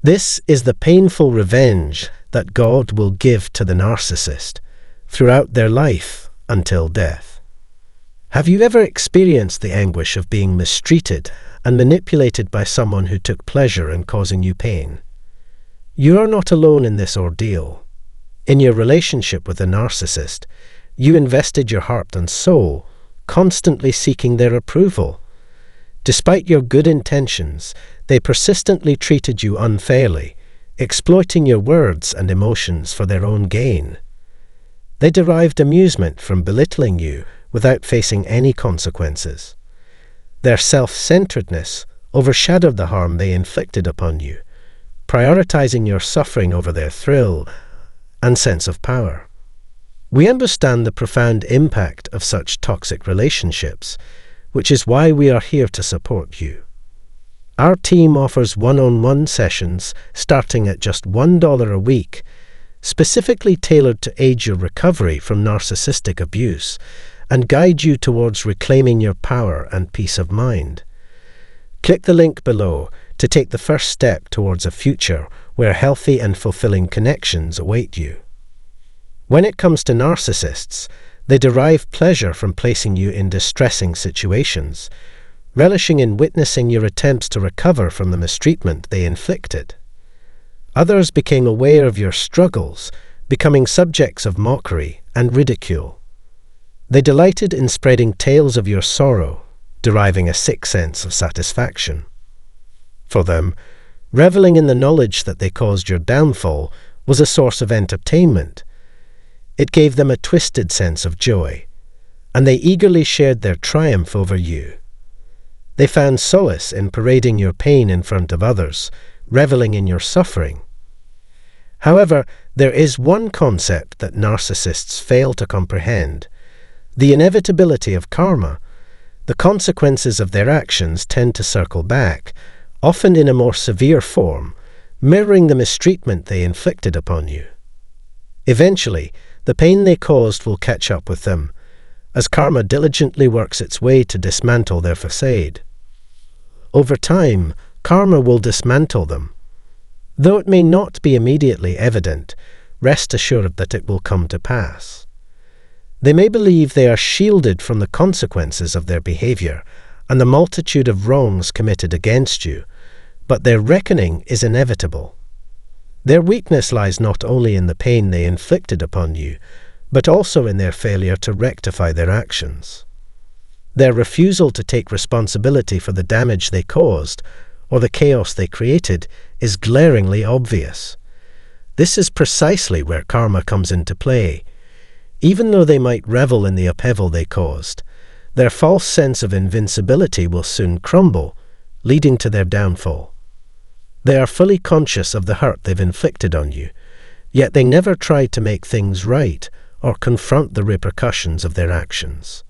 This is the painful revenge that God will give to the narcissist throughout their life until death. Have you ever experienced the anguish of being mistreated and manipulated by someone who took pleasure in causing you pain? You are not alone in this ordeal. In your relationship with a narcissist, you invested your heart and soul, constantly seeking their approval. Despite your good intentions, they persistently treated you unfairly, exploiting your words and emotions for their own gain. They derived amusement from belittling you without facing any consequences. Their self-centeredness overshadowed the harm they inflicted upon you, prioritizing your suffering over their thrill and sense of power. We understand the profound impact of such toxic relationships, which is why we are here to support you. Our team offers one-on-one sessions starting at just $1 a week, specifically tailored to aid your recovery from narcissistic abuse and guide you towards reclaiming your power and peace of mind. Click the link below to take the first step towards a future where healthy and fulfilling connections await you. When it comes to narcissists, they derive pleasure from placing you in distressing situations, relishing in witnessing your attempts to recover from the mistreatment they inflicted. Others became aware of your struggles, becoming subjects of mockery and ridicule. They delighted in spreading tales of your sorrow, deriving a sick sense of satisfaction. For them, reveling in the knowledge that they caused your downfall was a source of entertainment. It gave them a twisted sense of joy, and they eagerly shared their triumph over you. They found solace in parading your pain in front of others, reveling in your suffering. However, there is one concept that narcissists fail to comprehend: the inevitability of karma. The consequences of their actions tend to circle back, often in a more severe form, mirroring the mistreatment they inflicted upon you. Eventually, the pain they caused will catch up with them, as karma diligently works its way to dismantle their facade. Over time, karma will dismantle them. Though it may not be immediately evident, rest assured that it will come to pass. They may believe they are shielded from the consequences of their behavior and the multitude of wrongs committed against you, but their reckoning is inevitable. Their weakness lies not only in the pain they inflicted upon you, but also in their failure to rectify their actions. Their refusal to take responsibility for the damage they caused or the chaos they created is glaringly obvious. This is precisely where karma comes into play. Even though they might revel in the upheaval they caused, their false sense of invincibility will soon crumble, leading to their downfall. They are fully conscious of the hurt they've inflicted on you, yet they never try to make things right or confront the repercussions of their actions.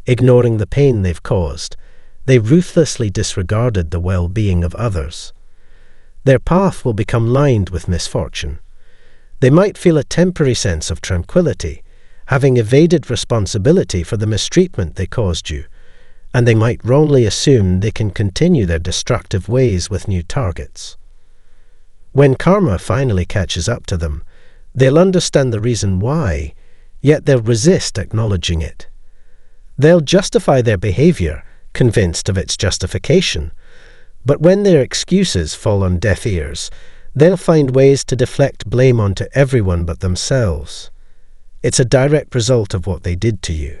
Ignoring the pain they've caused, they ruthlessly disregarded the well-being of others. Their path will become lined with misfortune. They might feel a temporary sense of tranquility, having evaded responsibility for the mistreatment they caused you, and they might wrongly assume they can continue their destructive ways with new targets. When karma finally catches up to them, they'll understand the reason why, yet they'll resist acknowledging it. They'll justify their behavior, convinced of its justification, but when their excuses fall on deaf ears, they'll find ways to deflect blame onto everyone but themselves. It's a direct result of what they did to you.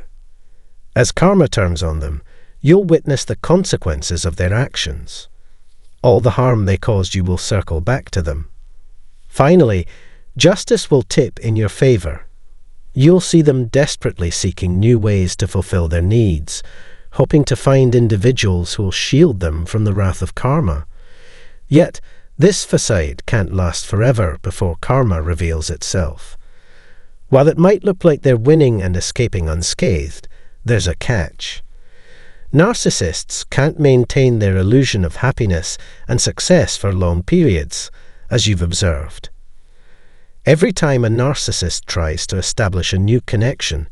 As karma turns on them, you'll witness the consequences of their actions. All the harm they caused you will circle back to them. Finally, justice will tip in your favor. You'll see them desperately seeking new ways to fulfill their needs, hoping to find individuals who will shield them from the wrath of karma. Yet, this facade can't last forever before karma reveals itself. While it might look like they're winning and escaping unscathed, there's a catch. Narcissists can't maintain their illusion of happiness and success for long periods, as you've observed. Every time a narcissist tries to establish a new connection,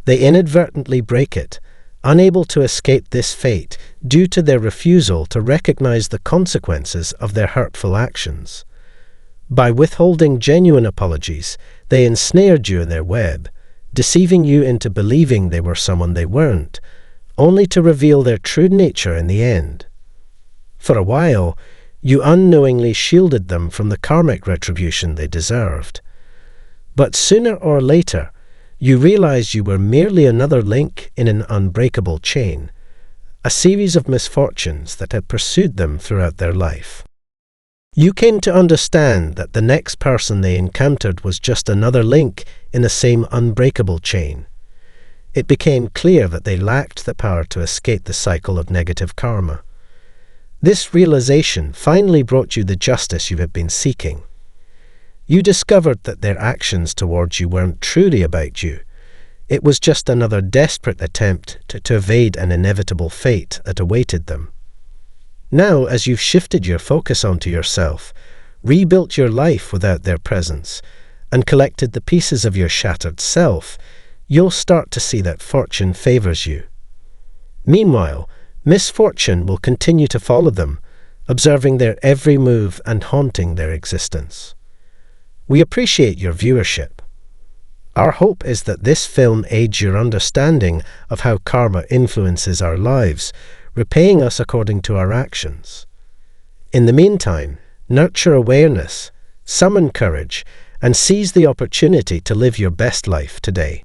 they inadvertently break it, unable to escape this fate due to their refusal to recognize the consequences of their hurtful actions. By withholding genuine apologies, they ensnared you in their web, deceiving you into believing they were someone they weren't, only to reveal their true nature in the end. For a while, you unknowingly shielded them from the karmic retribution they deserved. But sooner or later, you realized you were merely another link in an unbreakable chain, a series of misfortunes that had pursued them throughout their life. You came to understand that the next person they encountered was just another link in the same unbreakable chain. It became clear that they lacked the power to escape the cycle of negative karma. This realization finally brought you the justice you had been seeking. You discovered that their actions towards you weren't truly about you. It was just another desperate attempt to evade an inevitable fate that awaited them. Now, as you've shifted your focus onto yourself, rebuilt your life without their presence, and collected the pieces of your shattered self, you'll start to see that fortune favors you. Meanwhile, misfortune will continue to follow them, observing their every move and haunting their existence. We appreciate your viewership. Our hope is that this film aids your understanding of how karma influences our lives, repaying us according to our actions. In the meantime, nurture awareness, summon courage, and seize the opportunity to live your best life today.